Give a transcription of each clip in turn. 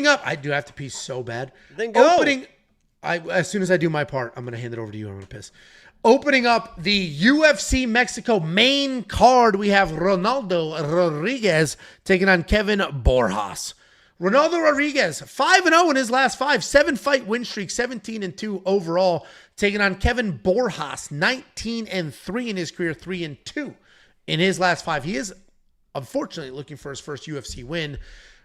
Opening up, I do have to pee so bad. Then go. As soon as I do my part, I'm going to hand it over to you. I'm going to piss. Opening up the UFC Mexico main card, we have Ronaldo Rodriguez taking on Kevin Borjas. Ronaldo Rodriguez, 5-0 in his last 5, 7-fight win streak, 17-2 overall, taking on Kevin Borjas, 19-3 in his career, 3-2 in his last 5. He is, unfortunately, looking for his first UFC win.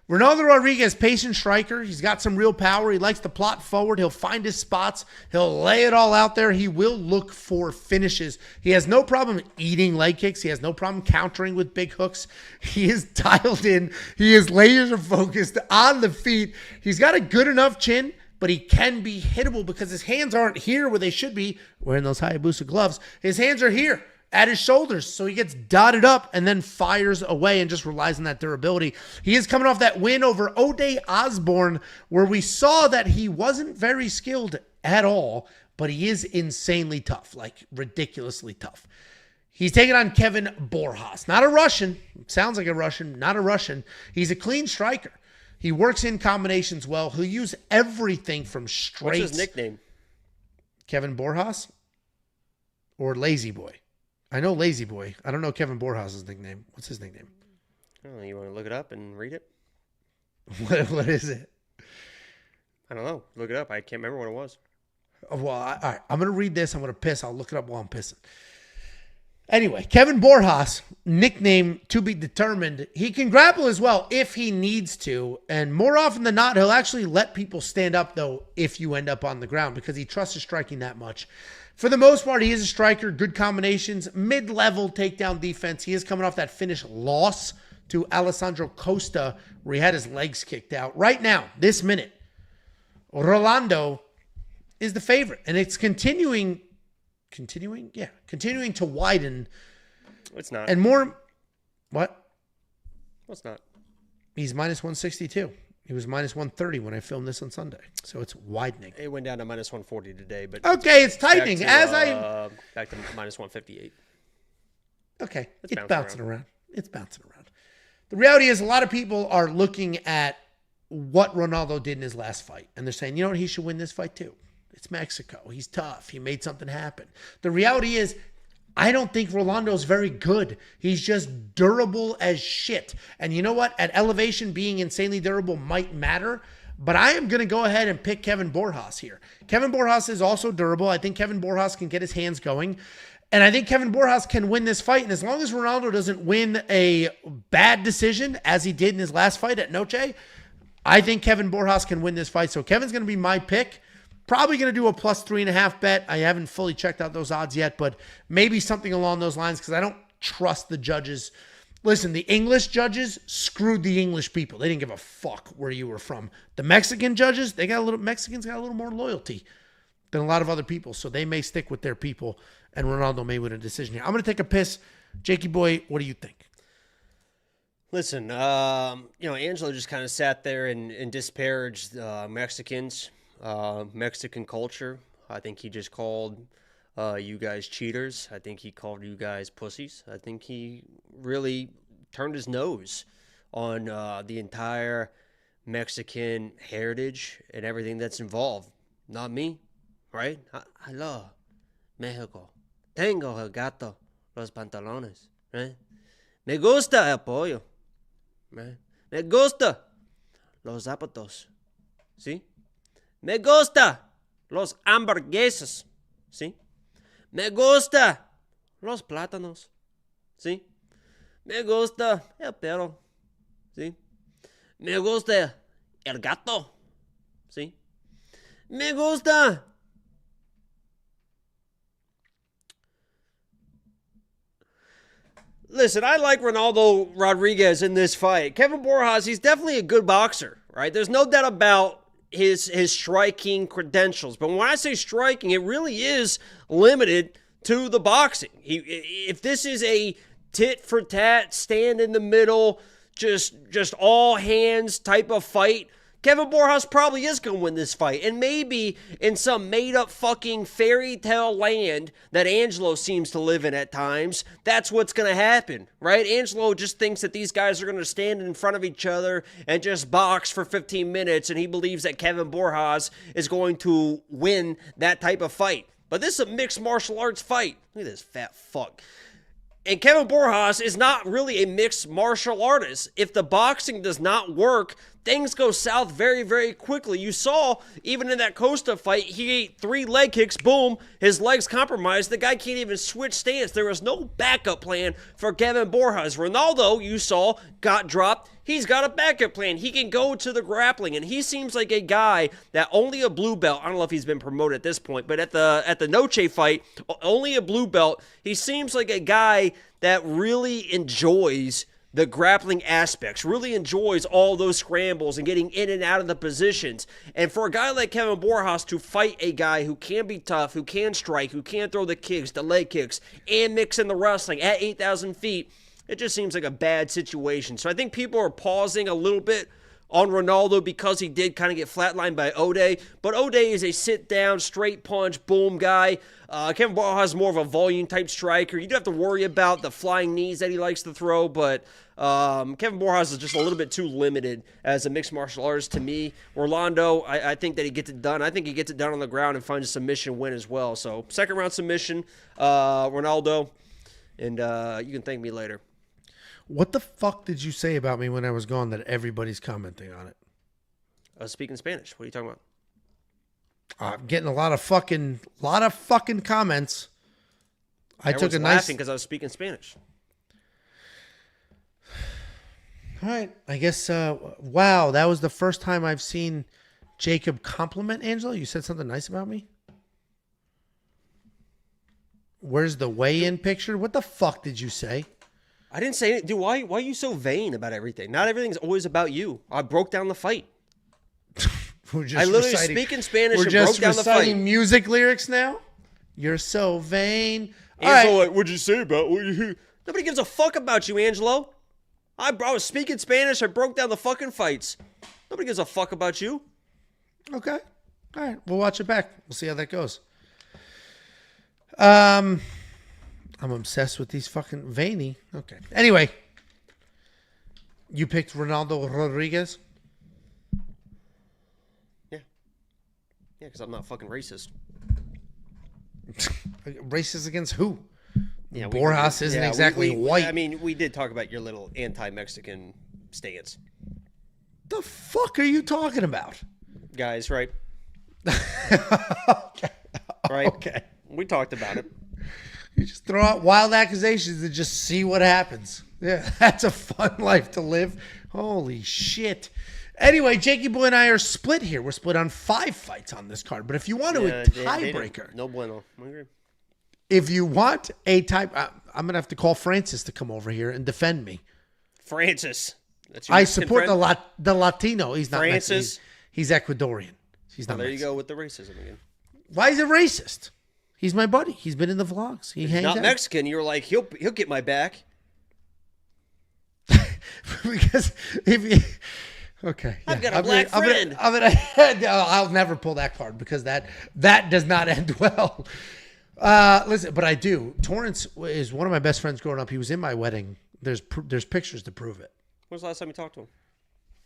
Ronaldo Rodriguez, patient striker. He's got some real power. He likes to plot forward. He'll find his spots. He'll lay it all out there. He will look for finishes. He has no problem eating leg kicks. He has no problem countering with big hooks. He is dialed in. He is laser focused on the feet. He's got a good enough chin, but he can be hittable because his hands aren't here where they should be, wearing those Hayabusa gloves. His hands are here at his shoulders, so he gets dotted up and then fires away and just relies on that durability. He is coming off that win over Ode Osborne, where we saw that he wasn't very skilled at all, but he is insanely tough, like ridiculously tough. He's taking on Kevin Borjas, not a Russian. Sounds like a Russian, not a Russian. He's a clean striker. He works in combinations well. He'll use everything from straight. What's his nickname? Kevin Borjas or Lazy Boy? I know Lazy Boy. I don't know Kevin Borjas' nickname. What's his nickname? Oh, you want to look it up and read it? What is it? I don't know. Look it up. I can't remember what it was. Well, all right. I'm going to read this. I'm going to piss. I'll look it up while I'm pissing. Anyway, Kevin Borjas, nickname to be determined. He can grapple as well if he needs to. And more often than not, he'll actually let people stand up, though, if you end up on the ground because he trusts his striking that much. For the most part, he is a striker, good combinations, mid-level takedown defense. He is coming off that finish loss to Alessandro Costa where he had his legs kicked out. Right now, this minute, Rolando is the favorite, and it's continuing to widen. It's not. And more, what? It's not. He's minus 162. He was minus 130 when I filmed this on Sunday. So it's widening. It went down to minus 140 today, but okay, it's tightening. Back to minus 158. Okay, it's bouncing around. It's bouncing around. The reality is a lot of people are looking at what Ronaldo did in his last fight, and they're saying, you know what, he should win this fight too. It's Mexico. He's tough. He made something happen. The reality is, I don't think Rolando's very good. He's just durable as shit. And you know what? At elevation, being insanely durable might matter. But I am going to go ahead and pick Kevin Borjas here. Kevin Borjas is also durable. I think Kevin Borjas can get his hands going. And I think Kevin Borjas can win this fight. And as long as Ronaldo doesn't win a bad decision, as he did in his last fight at Noche, I think Kevin Borjas can win this fight. So Kevin's going to be my pick. Probably going to do a plus 3.5 bet. I haven't fully checked out those odds yet, but maybe something along those lines because I don't trust the judges. Listen, the English judges screwed the English people. They didn't give a fuck where you were from. The Mexican judges, Mexicans got a little more loyalty than a lot of other people, so they may stick with their people, and Ronaldo may win a decision here. I'm going to take a piss. Jakey boy, what do you think? Listen, Angelo just kind of sat there and disparaged Mexicans. Mexican culture. I think he just called you guys cheaters. I think he called you guys pussies. I think he really turned his nose on the entire Mexican heritage and everything that's involved. Not me, right? I love Mexico. Tengo el gato, los pantalones, right? Me gusta el pollo, right? Me gusta los zapatos, ¿sí? Me gusta los hamburguesas, ¿sí? Me gusta los plátanos, ¿sí? Me gusta el perro, ¿sí? Me gusta el gato, ¿sí? Me gusta. Listen, I like Ronaldo Rodriguez in this fight. Kevin Borjas, he's definitely a good boxer, right? There's no doubt about his striking credentials. But when I say striking, it really is limited to the boxing. If this is a tit-for-tat, stand in the middle, just all hands type of fight, Kevin Borjas probably is going to win this fight. And maybe in some made-up fucking fairy tale land that Angelo seems to live in at times, that's what's going to happen, right? Angelo just thinks that these guys are going to stand in front of each other and just box for 15 minutes, and he believes that Kevin Borjas is going to win that type of fight. But this is a mixed martial arts fight. Look at this fat fuck. And Kevin Borjas is not really a mixed martial artist. If the boxing does not work, things go south very, very quickly. You saw, even in that Costa fight, he ate 3 leg kicks, boom, his legs compromised. The guy can't even switch stance. There was no backup plan for Kevin Borjas. Ronaldo, you saw, got dropped. He's got a backup plan. He can go to the grappling, and he seems like a guy that only a blue belt, I don't know if he's been promoted at this point, but at the Noche fight, only a blue belt, he seems like a guy that really enjoys the grappling aspects, really enjoys all those scrambles and getting in and out of the positions. And for a guy like Kevin Borjas to fight a guy who can be tough, who can strike, who can throw the kicks, the leg kicks, and mix in the wrestling at 8,000 feet, it just seems like a bad situation. So I think people are pausing a little bit on Ronaldo because he did kind of get flatlined by Ode. But Ode is a sit-down, straight punch, boom guy. Kevin Borjas is more of a volume-type striker. You do have to worry about the flying knees that he likes to throw, but Kevin Borjas is just a little bit too limited as a mixed martial artist to me. Orlando, I think that he gets it done. I think he gets it done on the ground and finds a submission win as well. So second-round submission, Ronaldo, and you can thank me later. What the fuck did you say about me when I was gone that everybody's commenting on it? I was speaking Spanish. What are you talking about? I'm getting a lot of fucking comments. I took a nice laughing because I was speaking Spanish. All right, I guess. Wow, that was the first time I've seen Jacob compliment Angelo. You said something nice about me. Where's the weigh-in picture? What the fuck did you say? I didn't say it. Dude, why are you so vain about everything? Not everything's always about you. I broke down the fight. I literally speak in Spanish and broke down the fight. We're just reciting music lyrics now? You're so vain. Angelo, right. What'd you say about you? Nobody gives a fuck about you, Angelo. I was speaking Spanish. I broke down the fucking fights. Nobody gives a fuck about you. Okay. All right. We'll watch it back. We'll see how that goes. I'm obsessed with these fucking veiny. Okay. Anyway, you picked Ronaldo Rodriguez? Yeah. Yeah, because I'm not fucking racist. Racist against who? Yeah, Borjas isn't exactly white. I mean, we did talk about your little anti-Mexican stance. The fuck are you talking about? Guys, right? Okay. Right? Okay. We talked about it. You just throw out wild accusations and just see what happens. Yeah, that's a fun life to live. Holy shit. Anyway, Jakey Boy and I are split here. We're split on 5 fights on this card. But if you want a tiebreaker. No bueno. I agree. If you want a I'm going to have to call Francis to come over here and defend me. Francis. That's your I support the Latino. He's not Francis. Mexican. He's Ecuadorian. He's not there Mexican. You go with the racism again. Why is it racist? He's my buddy. He's been in the vlogs. He hangs not out. Mexican. You're like, he'll get my back. Because if you... Okay. I've got a black friend. I'll never pull that card because that does not end well. Listen, but I do. Torrance is one of my best friends growing up. He was in my wedding. There's pictures to prove it. When was the last time you talked to him?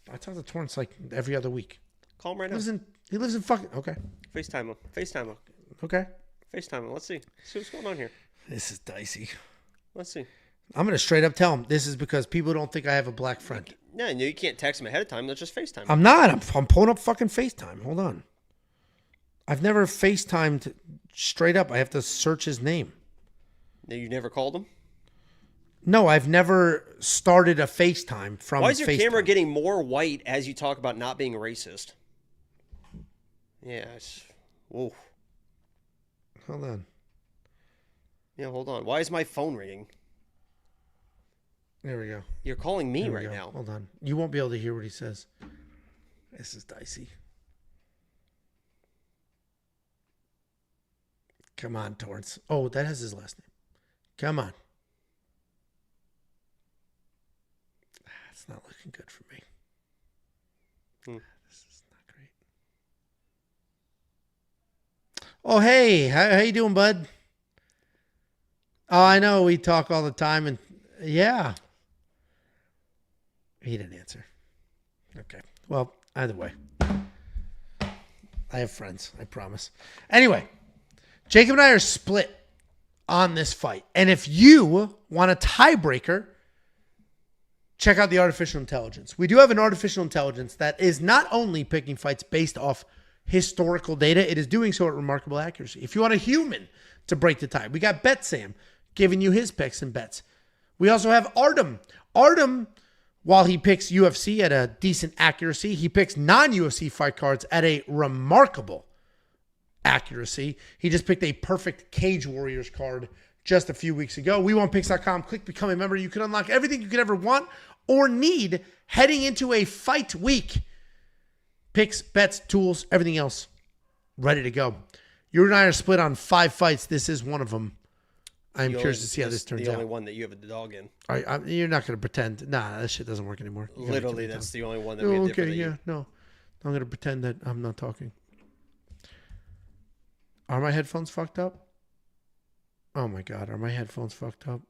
I talk to Torrance like every other week. Call him right now. He lives in fucking... Okay. FaceTime him. Okay. FaceTime him. Let's see what's going on here. This is dicey. Let's see. I'm going to straight up tell him this is because people don't think I have a black friend. No, you can't text him ahead of time. Let's just FaceTime him. I'm not. I'm pulling up fucking FaceTime. Hold on. I've never FaceTimed straight up. I have to search his name. No, you've never called him? No, I've never started a FaceTime from Why is your FaceTime. camera getting more white as you talk about not being racist? Yeah. Whoa. Hold on. Yeah, hold on. Why is my phone ringing? There we go. You're calling me right now. Hold on. You won't be able to hear what he says. This is dicey. Come on, Torrance. Oh, that has his last name. Come on. It's not looking good for me. This is not great. Oh, hey. How you doing, bud? Oh, I know. We talk all the time. And yeah. He didn't answer. Okay. Well, either way. I have friends. I promise. Anyway. Jacob and I are split on this fight. And if you want a tiebreaker, check out the artificial intelligence. We do have an artificial intelligence that is not only picking fights based off historical data, it is doing so at remarkable accuracy. If you want a human to break the tie, we got Bet Sam giving you his picks and bets. We also have Artem. Artem, while he picks UFC at a decent accuracy, he picks non-UFC fight cards at a remarkable accuracy. He just picked a perfect Cage Warriors card just a few weeks ago. WeWantPicks.com. Click become a member. You can unlock everything you could ever want or need heading into a fight week. Picks, bets, tools, everything else ready to go. You and I are split on 5 fights. This is one of them. I'm curious to see how this turns out. The only one that you have a dog in. You're not going to pretend. Nah, that shit doesn't work anymore. Literally, that's the only one that we have different. Okay, yeah, no. I'm going to pretend that I'm not talking. Are my headphones fucked up? Oh my God, are my headphones fucked up?